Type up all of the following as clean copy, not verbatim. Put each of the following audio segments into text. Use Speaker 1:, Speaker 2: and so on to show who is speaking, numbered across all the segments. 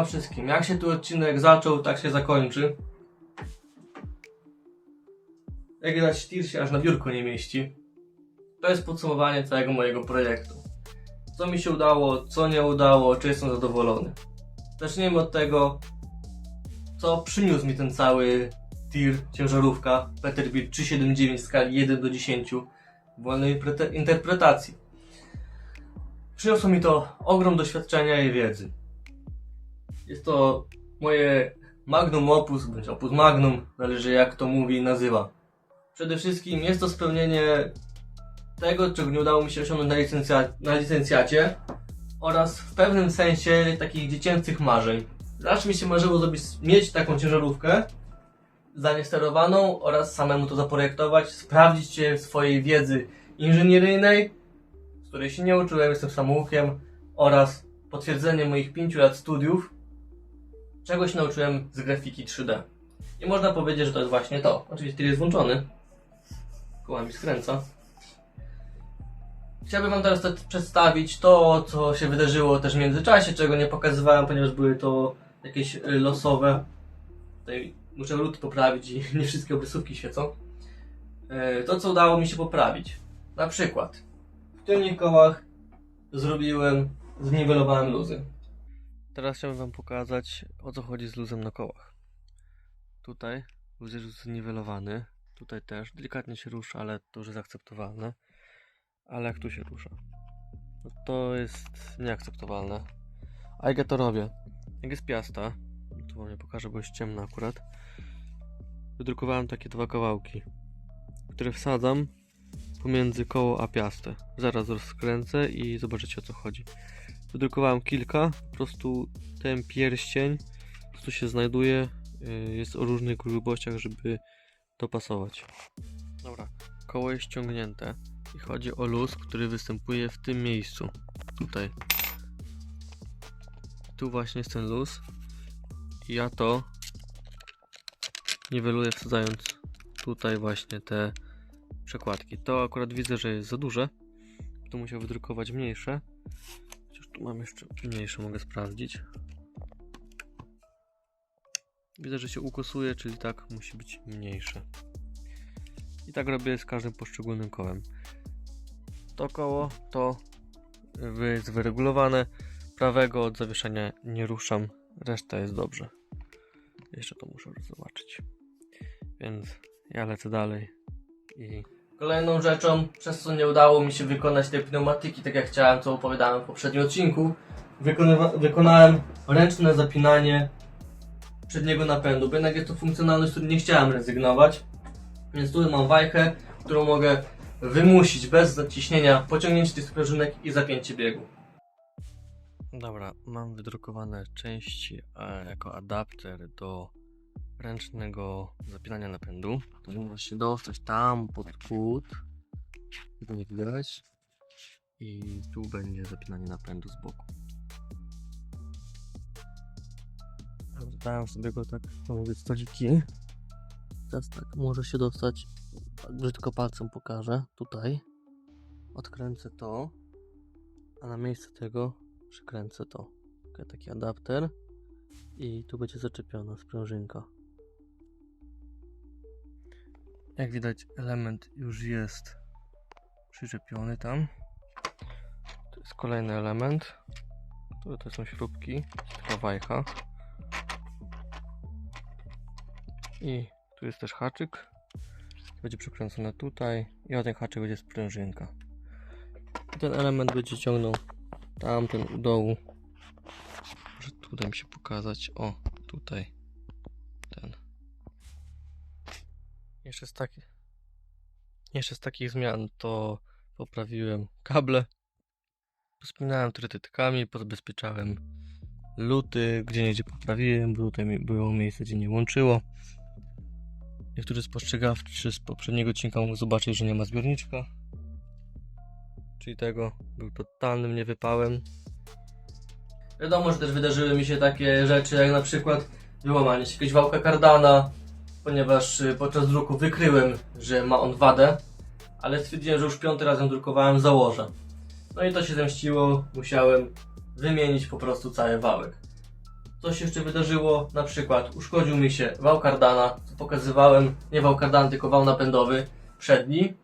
Speaker 1: Siema wszystkim. Jak się tu odcinek zaczął, tak się zakończy. Jak widać, tir się aż na biurko nie mieści. To jest podsumowanie całego mojego projektu. Co mi się udało, co nie udało, czy jestem zadowolony. Zacznijmy od tego, co przyniósł mi ten cały tir, ciężarówka Peterbilt 379 w skali 1 do 10 wolnej interpretacji. Przyniosło mi to ogrom doświadczenia i wiedzy. Jest to moje magnum opus, bądź opus magnum, zależy jak to mówi i nazywa. Przede wszystkim jest to spełnienie tego, czego nie udało mi się osiągnąć na licencjacie oraz w pewnym sensie takich dziecięcych marzeń. Zawsze mi się marzyło mieć taką ciężarówkę zdalnie sterowaną oraz samemu to zaprojektować, sprawdzić się w swojej wiedzy inżynieryjnej, z której się nie uczyłem, jestem samoukiem, oraz potwierdzenie moich 5 lat studiów, czego się nauczyłem z grafiki 3D. I można powiedzieć, że to jest właśnie to. Oczywiście tir jest włączony. Koła mi skręca. Chciałbym wam teraz przedstawić to, co się wydarzyło też w międzyczasie, czego nie pokazywałem, ponieważ były to jakieś losowe. Tutaj muszę ruty poprawić i nie wszystkie obrysówki świecą. To, co udało mi się poprawić. Na przykład w tylnych kołach zniwelowałem luzy. Teraz chciałbym wam pokazać, o co chodzi z luzem na kołach. Tutaj luz jest zniwelowany. Tutaj też delikatnie się rusza, ale to już jest akceptowalne. Ale jak tu się rusza, no to jest nieakceptowalne. A jak ja to robię? Jak jest piasta, tu wam nie pokażę, bo jest ciemno akurat. Wydrukowałem takie dwa kawałki, które wsadzam pomiędzy koło a piastę. Zaraz rozkręcę i zobaczycie, o co chodzi. Wydrukowałem kilka, po prostu ten pierścień po prostu się znajduje, jest o różnych grubościach, żeby dopasować. Dobra, koło jest ściągnięte i chodzi o luz, który występuje w tym miejscu. Tutaj. Tu właśnie jest ten luz i ja to niweluję, wsadzając tutaj właśnie te przekładki. To akurat widzę, że jest za duże. Tu musiał wydrukować mniejsze. Chociaż tu mam jeszcze mniejsze, mogę sprawdzić. Widzę, że się ukosuje, czyli tak musi być mniejsze. I tak robię z każdym poszczególnym kołem. To koło to jest wyregulowane. Prawego od zawieszenia nie ruszam. Reszta jest dobrze. Jeszcze to muszę zobaczyć. Więc ja lecę dalej. Kolejną rzeczą, przez co nie udało mi się wykonać tej pneumatyki tak jak chciałem, co opowiadałem w poprzednim odcinku, wykonałem ręczne zapinanie przedniego napędu, bo jednak jest to funkcjonalność, z której nie chciałem rezygnować. Więc tu mam wajchę, którą mogę wymusić bez zaciśnienia, pociągnięcie tych sprężynek i zapięcie biegu. Dobra, mam wydrukowane części jako adapter do ręcznego zapinania napędu. To można się dostać tam pod spód, tego nie widać, i tu będzie zapinanie napędu z boku. Dałem sobie go tak, mówię, stoliki. Teraz tak, może się dostać, tak brzydko palcem pokażę, tutaj odkręcę to, a na miejsce tego przykręcę to. Taki adapter i tu będzie zaczepiona sprężynka. Jak widać, element już jest przyczepiony tam. To jest kolejny element. To są śrubki, taka wajcha. I tu jest też haczyk. Będzie przykręcony tutaj i na ten haczyk będzie sprężynka. I ten element będzie ciągnął tamten u dołu. Może tutaj mi się pokazać. O, tutaj. Ten. Jeszcze z takich zmian to poprawiłem kable. Pospinałem trytytkami, pozabezpieczałem luty, gdzie niegdzie poprawiłem, bo tutaj było miejsce, gdzie nie łączyło. Niektórzy spostrzegawczy z poprzedniego odcinka mogą zobaczyć, że nie ma zbiorniczka. Czyli tego był totalnym niewypałem. Wiadomo, że też wydarzyły mi się takie rzeczy, jak na przykład wyłamanie się jakiegoś wałka kardana, ponieważ podczas druku wykryłem, że ma on wadę, ale stwierdziłem, że już 5. razem drukowałem, założę. No i to się zemściło, musiałem wymienić po prostu cały wałek. Coś jeszcze wydarzyło, na przykład uszkodził mi się wał kardana, co pokazywałem, nie wał kardan, tylko wał napędowy przedni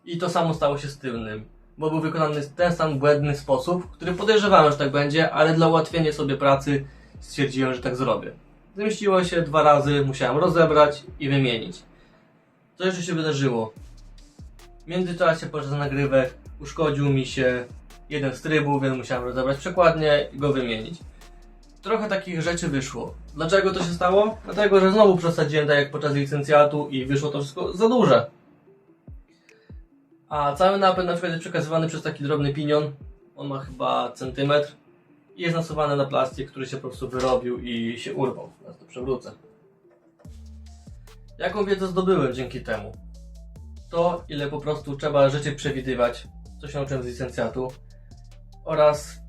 Speaker 1: i to samo stało się z tylnym, bo był wykonany w ten sam błędny sposób, który podejrzewałem, że tak będzie, ale dla ułatwienia sobie pracy stwierdziłem, że tak zrobię. Zemściło się 2 razy, musiałem rozebrać i wymienić. Co jeszcze się wydarzyło? W międzyczasie podczas nagrywek uszkodził mi się jeden z trybów, więc musiałem rozebrać przekładnię i go wymienić. Trochę takich rzeczy wyszło. Dlaczego to się stało? Dlatego, że znowu przesadziłem tak jak podczas licencjatu i wyszło to wszystko za duże. A cały napęd na przykład jest przekazywany przez taki drobny pinion. On ma chyba centymetr. I jest nasuwany na plastik, który się po prostu wyrobił i się urwał. Teraz to przewrócę. Jaką wiedzę zdobyłem dzięki temu? To, ile po prostu trzeba rzeczy przewidywać, co się nauczyłem z licencjatu, oraz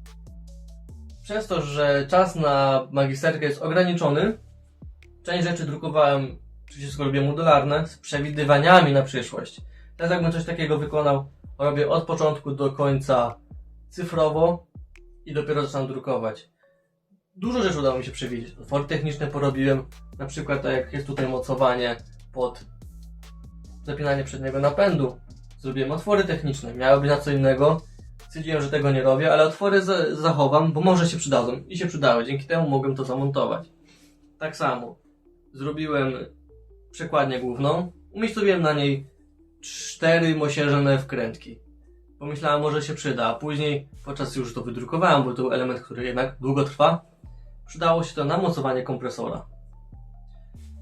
Speaker 1: przez to, że czas na magisterkę jest ograniczony, część rzeczy drukowałem, czy wszystko robię modularne, z przewidywaniami na przyszłość. Teraz jakbym coś takiego wykonał, robię od początku do końca cyfrowo i dopiero zaczynam drukować. Dużo rzeczy udało mi się przewidzieć. Otwory techniczne porobiłem, na przykład tak jak jest tutaj mocowanie pod zapinanie przedniego napędu. Zrobiłem otwory techniczne, miały być na co innego. Stwierdziłem, że tego nie robię, ale otwory zachowam, bo może się przydadzą. I się przydały, dzięki temu mogłem to zamontować. Tak samo zrobiłem przekładnię główną, umiejscowiłem na niej 4 mosiężone wkrętki. Pomyślałem, może się przyda, a później, podczas już to wydrukowałem, bo to był element, który jednak długo trwa, przydało się to na mocowanie kompresora.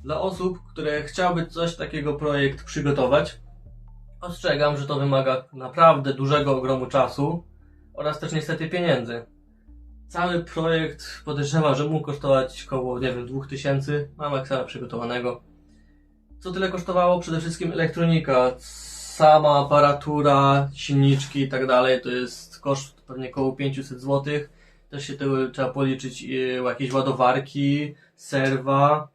Speaker 1: Dla osób, które chciałyby coś takiego projekt przygotować, ostrzegam, że to wymaga naprawdę dużego ogromu czasu oraz też niestety pieniędzy. Cały projekt podejrzewam, że mógł kosztować około, 2000, mam Excela przygotowanego. Co tyle kosztowało? Przede wszystkim elektronika, sama aparatura, silniczki i tak dalej, to jest koszt pewnie około 500 zł. Też się tego trzeba policzyć jakieś ładowarki, serwa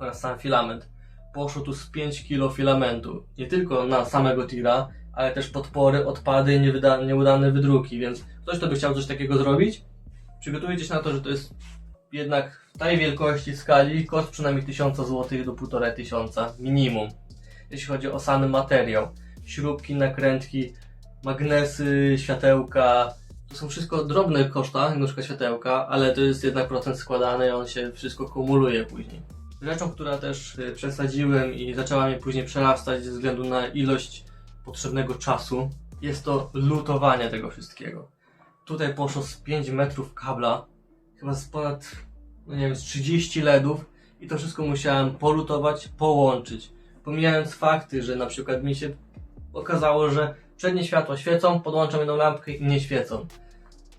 Speaker 1: oraz sam filament. Poszło tu z 5 kg filamentu, nie tylko na samego tira, ale też podpory, odpady, nieudane wydruki, więc ktoś, kto by chciał coś takiego zrobić, przygotujcie się na to, że to jest jednak w tej wielkości skali koszt przynajmniej 1000 zł do 1500 minimum, jeśli chodzi o sam materiał. Śrubki, nakrętki, magnesy, światełka, to są wszystko drobne koszta, na przykład światełka, ale to jest jednak procent składany i on się wszystko kumuluje później. Rzeczą, która też przesadziłem i zaczęła mnie później przerastać ze względu na ilość potrzebnego czasu, jest to lutowanie tego wszystkiego. Tutaj poszło z 5 metrów kabla, chyba z ponad, z 30 LEDów i to wszystko musiałem polutować, połączyć. Pomijając fakty, że na przykład mi się okazało, że przednie światła świecą, podłączam jedną lampkę i nie świecą.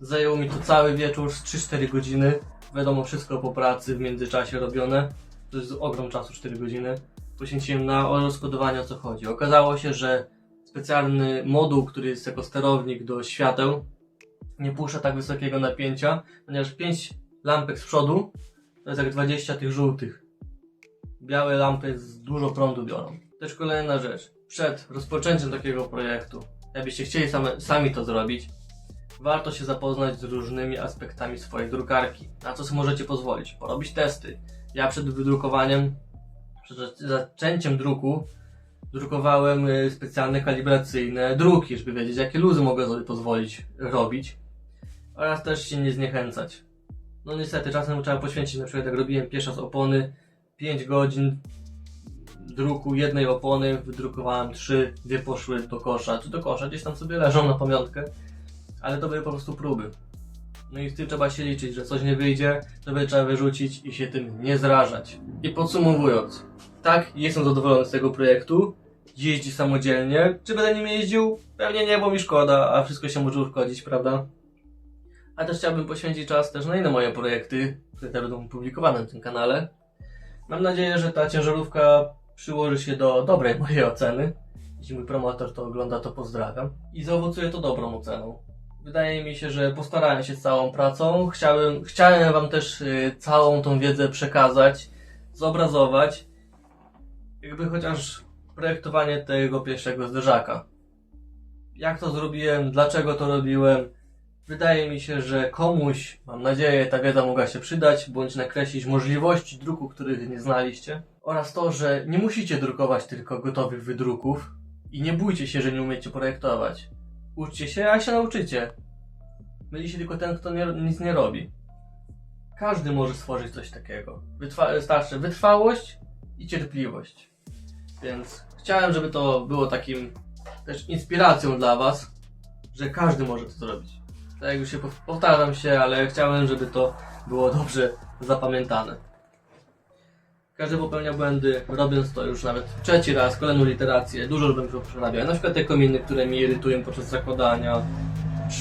Speaker 1: Zajęło mi to cały wieczór, z 3-4 godziny. Wiadomo, wszystko po pracy w międzyczasie robione. To jest ogrom czasu, 4 godziny. Poświęciłem na rozkodowanie, o co chodzi. Okazało się, że specjalny moduł, który jest jako sterownik do świateł, nie puszcza tak wysokiego napięcia, ponieważ 5 lampek z przodu to jest jak 20 tych żółtych. Białe lampy dużo prądu biorą. Też kolejna rzecz. Przed rozpoczęciem takiego projektu, jakbyście chcieli sami to zrobić, warto się zapoznać z różnymi aspektami swojej drukarki. Na co sobie możecie pozwolić? Porobić testy. Ja przed wydrukowaniem, przed zaczęciem druku, drukowałem specjalne kalibracyjne druki, żeby wiedzieć, jakie luzy mogę sobie pozwolić robić. Oraz też się nie zniechęcać. No niestety, czasem trzeba poświęcić, na przykład jak robiłem pierwszy raz opony, 5 godzin druku jednej opony, wydrukowałem 3, 2 poszły do kosza, czy do kosza, gdzieś tam sobie leżą na pamiątkę, ale to były po prostu próby. No i z tym trzeba się liczyć, że coś nie wyjdzie, to by trzeba wyrzucić i się tym nie zrażać. I podsumowując, tak, jestem zadowolony z tego projektu, jeździ samodzielnie, czy będę nim jeździł? Pewnie nie, bo mi szkoda, a wszystko się może uszkodzić, prawda? A też chciałbym poświęcić czas też na inne moje projekty, które będą publikowane na tym kanale. Mam nadzieję, że ta ciężarówka przyłoży się do dobrej mojej oceny. Jeśli mój promotor to ogląda, to pozdrawiam. I zaowocuje to dobrą oceną. Wydaje mi się, że postarałem się z całą pracą. Chciałem wam też całą tą wiedzę przekazać, zobrazować. Jakby chociaż projektowanie tego pierwszego zderzaka. Jak to zrobiłem, dlaczego to robiłem, Wydaje mi się, że komuś, mam nadzieję, ta wiedza mogła się przydać, bądź nakreślić możliwości druku, których nie znaliście. Oraz to, że nie musicie drukować tylko gotowych wydruków i nie bójcie się, że nie umiecie projektować. Uczcie się, a się nauczycie. Myli się tylko ten, kto nic nie robi. Każdy może stworzyć coś takiego. Wystarczy wytrwałość i cierpliwość. Więc chciałem, żeby to było takim też inspiracją dla was, że każdy może to zrobić. Tak jak już się powtarzam się, ale chciałem, żeby to było dobrze zapamiętane. Każdy popełnia błędy, robiąc to już nawet trzeci raz, kolejną literację, dużo robię przerabiać. Na przykład te kominy, które mnie irytują podczas zakładania,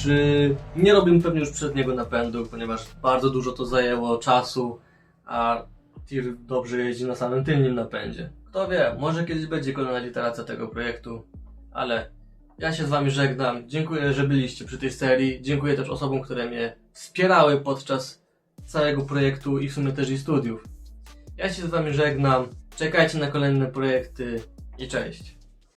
Speaker 1: czy nie robię pewnie już przedniego napędu, ponieważ bardzo dużo to zajęło czasu, a tir dobrze jeździ na samym tylnym napędzie. Kto wie, może kiedyś będzie kolejna literacja tego projektu, ale ja się z wami żegnam. Dziękuję, że byliście przy tej serii. Dziękuję też osobom, które mnie wspierały podczas całego projektu i w sumie też i studiów. Ja się z wami żegnam. Czekajcie na kolejne projekty i cześć.